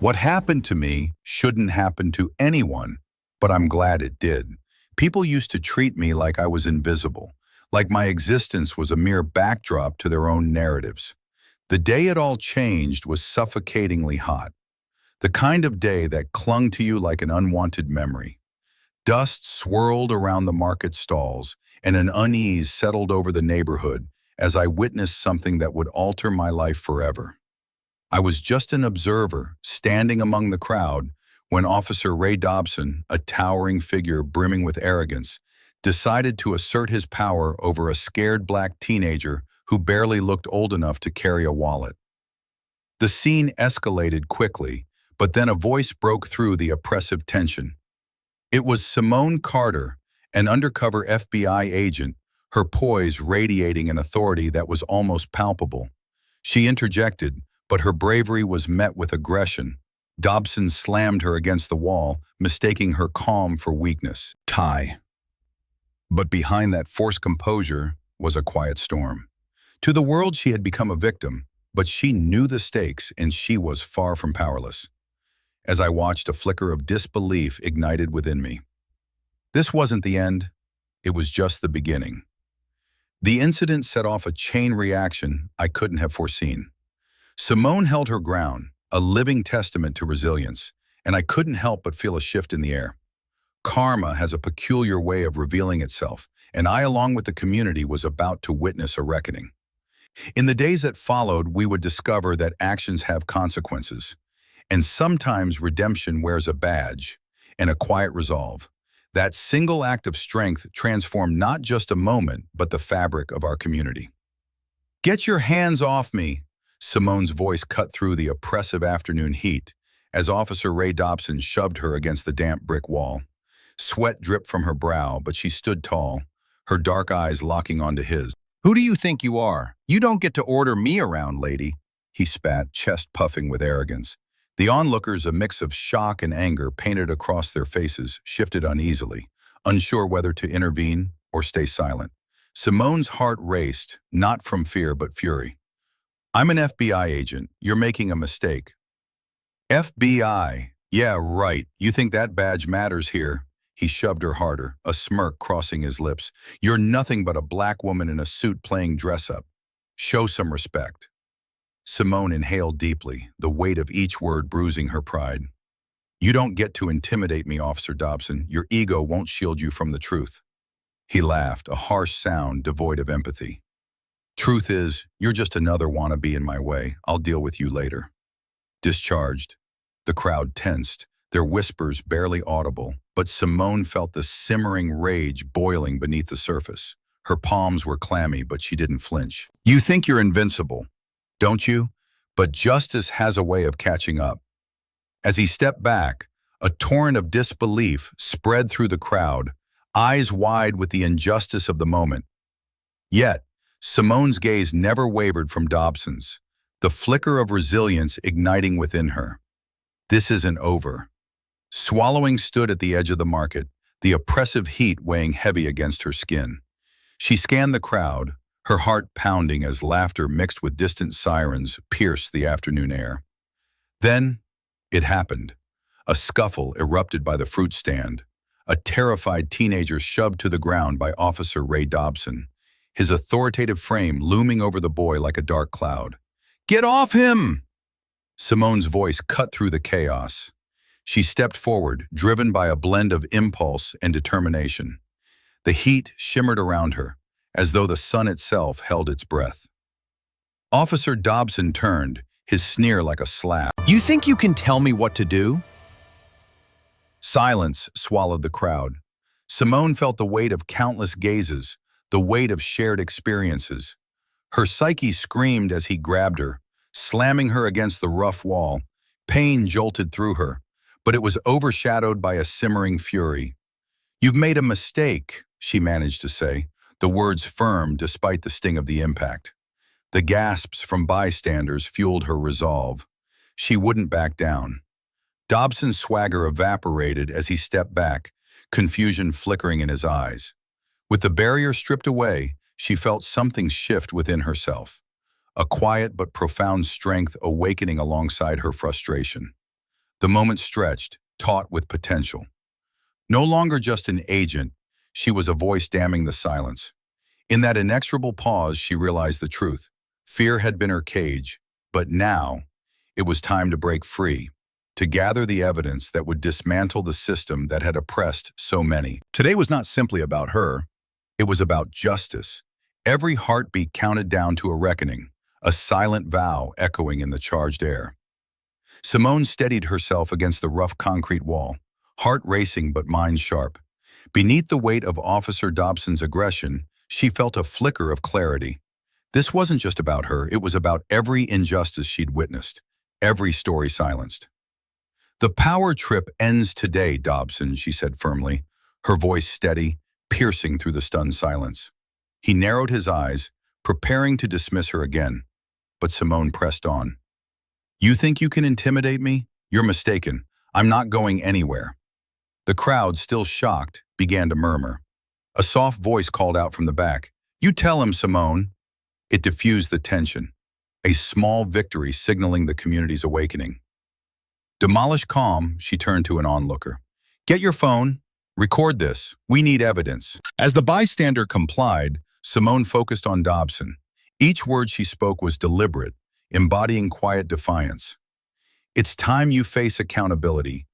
What happened to me shouldn't happen to anyone, but I'm glad it did. People used to treat me like I was invisible, like my existence was a mere backdrop to their own narratives. The day it all changed was suffocatingly hot, the kind of day that clung to you like an unwanted memory. Dust swirled around the market stalls, and an unease settled over the neighborhood as I witnessed something that would alter my life forever. I was just an observer, standing among the crowd, when Officer Ray Dobson, a towering figure brimming with arrogance, decided to assert his power over a scared black teenager who barely looked old enough to carry a wallet. The scene escalated quickly, but then a voice broke through the oppressive tension. It was Simone Carter, an undercover FBI agent, her poise radiating an authority that was almost palpable. She interjected, but her bravery was met with aggression. Dobson slammed her against the wall, mistaking her calm for weakness. Tie. But behind that forced composure was a quiet storm. To the world she had become a victim, but she knew the stakes and she was far from powerless. As I watched, a flicker of disbelief ignited within me. This wasn't the end, it was just the beginning. The incident set off a chain reaction I couldn't have foreseen. Simone held her ground, a living testament to resilience, and I couldn't help but feel a shift in the air. Karma has a peculiar way of revealing itself, and I, along with the community, was about to witness a reckoning. In the days that followed, we would discover that actions have consequences, and sometimes redemption wears a badge and a quiet resolve. That single act of strength transformed not just a moment, but the fabric of our community. "Get your hands off me!" Simone's voice cut through the oppressive afternoon heat as Officer Ray Dobson shoved her against the damp brick wall. Sweat dripped from her brow, but she stood tall, her dark eyes locking onto his. "Who do you think you are? You don't get to order me around, lady," he spat, chest puffing with arrogance. The onlookers, a mix of shock and anger painted across their faces, shifted uneasily, unsure whether to intervene or stay silent. Simone's heart raced, not from fear but fury. "I'm an FBI agent. You're making a mistake." "FBI? Yeah, right. You think that badge matters here?" He shoved her harder, a smirk crossing his lips. "You're nothing but a black woman in a suit playing dress-up. Show some respect." Simone inhaled deeply, the weight of each word bruising her pride. "You don't get to intimidate me, Officer Dobson. Your ego won't shield you from the truth." He laughed, a harsh sound devoid of empathy. "Truth is, you're just another wannabe in my way. I'll deal with you later." Discharged. The crowd tensed, their whispers barely audible, but Simone felt the simmering rage boiling beneath the surface. Her palms were clammy, but she didn't flinch. "You think you're invincible, don't you? But justice has a way of catching up." As he stepped back, a torrent of disbelief spread through the crowd, eyes wide with the injustice of the moment. Yet, Simone's gaze never wavered from Dobson's, the flicker of resilience igniting within her. "This isn't over." Swallowing stood at the edge of the market, the oppressive heat weighing heavy against her skin. She scanned the crowd, her heart pounding as laughter mixed with distant sirens pierced the afternoon air. Then, it happened. A scuffle erupted by the fruit stand, a terrified teenager shoved to the ground by Officer Ray Dobson, his authoritative frame looming over the boy like a dark cloud. "Get off him!" Simone's voice cut through the chaos. She stepped forward, driven by a blend of impulse and determination. The heat shimmered around her, as though the sun itself held its breath. Officer Dobson turned, his sneer like a slap. "You think you can tell me what to do?" Silence swallowed the crowd. Simone felt the weight of countless gazes, the weight of shared experiences. Her psyche screamed as he grabbed her, slamming her against the rough wall. Pain jolted through her, but it was overshadowed by a simmering fury. "You've made a mistake," she managed to say, the words firm despite the sting of the impact. The gasps from bystanders fueled her resolve. She wouldn't back down. Dobson's swagger evaporated as he stepped back, confusion flickering in his eyes. With the barrier stripped away, she felt something shift within herself, a quiet but profound strength awakening alongside her frustration. The moment stretched, taut with potential. No longer just an agent, she was a voice damning the silence. In that inexorable pause, she realized the truth. Fear had been her cage, but now it was time to break free, to gather the evidence that would dismantle the system that had oppressed so many. Today was not simply about her. It was about justice. Every heartbeat counted down to a reckoning, a silent vow echoing in the charged air. Simone steadied herself against the rough concrete wall, heart racing but mind sharp. Beneath the weight of Officer Dobson's aggression, she felt a flicker of clarity. This wasn't just about her, it was about every injustice she'd witnessed, every story silenced. "The power trip ends today, Dobson," she said firmly, her voice steady, piercing through the stunned silence. He narrowed his eyes, preparing to dismiss her again, but Simone pressed on. "You think you can intimidate me? You're mistaken. I'm not going anywhere." The crowd, still shocked, began to murmur. A soft voice called out from the back, "You tell him, Simone." It diffused the tension, a small victory signaling the community's awakening. Demolished calm, she turned to an onlooker. "Get your phone. Record this. We need evidence." As the bystander complied, Simone focused on Dobson. Each word she spoke was deliberate, embodying quiet defiance. "It's time you face accountability.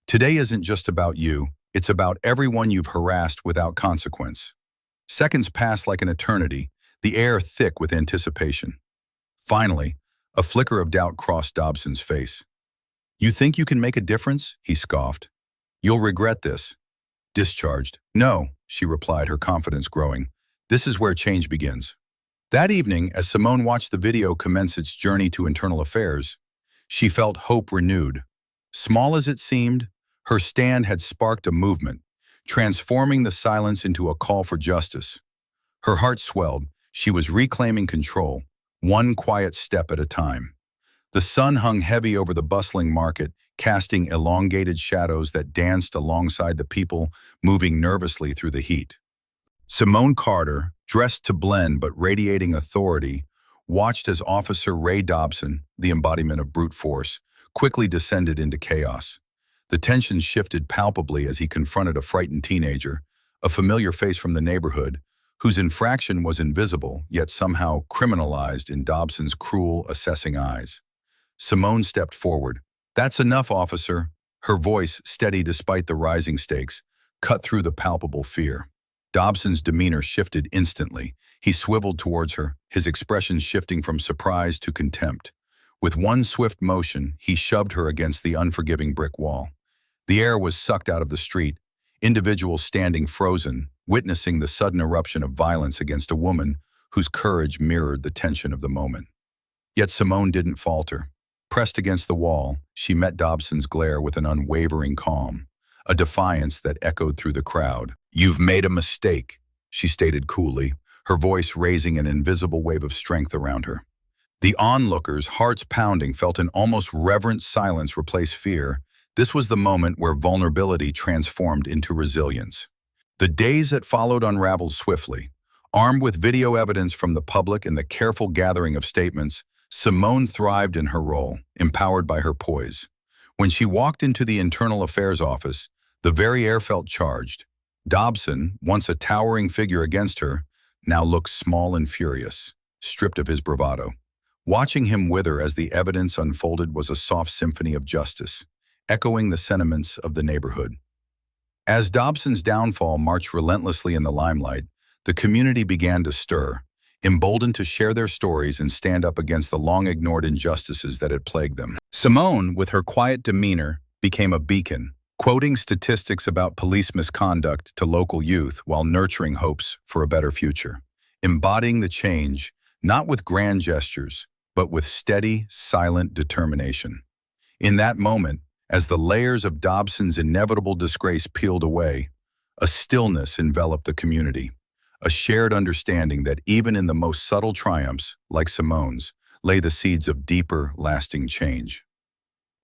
Today isn't just about you, it's about everyone you've harassed without consequence." Seconds passed like an eternity, the air thick with anticipation. Finally, a flicker of doubt crossed Dobson's face. "You think you can make a difference?" he scoffed. "You'll regret this." Discharged. "No," she replied, her confidence growing. "This is where change begins." That evening, as Simone watched the video commence its journey to internal affairs, she felt hope renewed. Small as it seemed, her stand had sparked a movement, transforming the silence into a call for justice. Her heart swelled. She was reclaiming control, one quiet step at a time. The sun hung heavy over the bustling market, casting elongated shadows that danced alongside the people moving nervously through the heat. Simone Carter, dressed to blend but radiating authority, watched as Officer Ray Dobson, the embodiment of brute force, quickly descended into chaos. The tension shifted palpably as he confronted a frightened teenager, a familiar face from the neighborhood, whose infraction was invisible yet somehow criminalized in Dobson's cruel, assessing eyes. Simone stepped forward. "That's enough, officer." Her voice, steady despite the rising stakes, cut through the palpable fear. Dobson's demeanor shifted instantly. He swiveled towards her, his expression shifting from surprise to contempt. With one swift motion, he shoved her against the unforgiving brick wall. The air was sucked out of the street, individuals standing frozen, witnessing the sudden eruption of violence against a woman whose courage mirrored the tension of the moment. Yet Simone didn't falter. Pressed against the wall, she met Dobson's glare with an unwavering calm, a defiance that echoed through the crowd. "You've made a mistake," she stated coolly, her voice raising an invisible wave of strength around her. The onlookers, hearts pounding, felt an almost reverent silence replace fear. This was the moment where vulnerability transformed into resilience. The days that followed unraveled swiftly. Armed with video evidence from the public and the careful gathering of statements, Simone thrived in her role, empowered by her poise. When she walked into the Internal Affairs office, the very air felt charged. Dobson, once a towering figure against her, now looked small and furious, stripped of his bravado. Watching him wither as the evidence unfolded was a soft symphony of justice, echoing the sentiments of the neighborhood. As Dobson's downfall marched relentlessly in the limelight, the community began to stir, emboldened to share their stories and stand up against the long-ignored injustices that had plagued them. Simone, with her quiet demeanor, became a beacon, quoting statistics about police misconduct to local youth while nurturing hopes for a better future, embodying the change, not with grand gestures, but with steady, silent determination. In that moment, as the layers of Dobson's inevitable disgrace peeled away, a stillness enveloped the community, a shared understanding that even in the most subtle triumphs, like Simone's, lay the seeds of deeper, lasting change.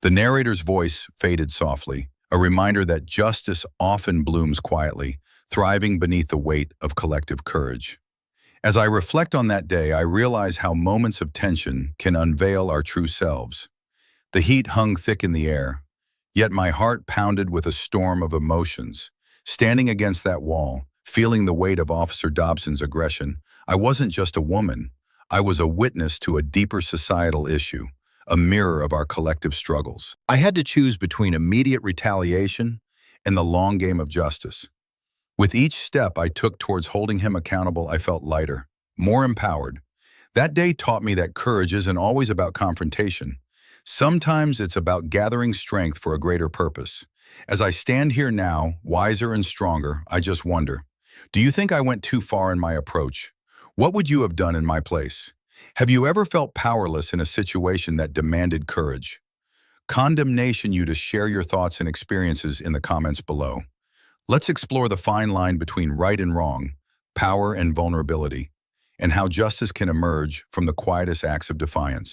The narrator's voice faded softly, a reminder that justice often blooms quietly, thriving beneath the weight of collective courage. As I reflect on that day, I realize how moments of tension can unveil our true selves. The heat hung thick in the air, Yet my heart pounded with a storm of emotions. Standing against that wall, feeling the weight of Officer Dobson's aggression, I wasn't just a woman. I was a witness to a deeper societal issue, a mirror of our collective struggles. I had to choose between immediate retaliation and the long game of justice. With each step I took towards holding him accountable, I felt lighter, more empowered. That day taught me that courage isn't always about confrontation. Sometimes it's about gathering strength for a greater purpose. As I stand here now, wiser and stronger, I just wonder, do you think I went too far in my approach? What would you have done in my place? Have you ever felt powerless in a situation that demanded courage? Condemnation you to share your thoughts and experiences in the comments below. Let's explore the fine line between right and wrong, power and vulnerability, and how justice can emerge from the quietest acts of defiance.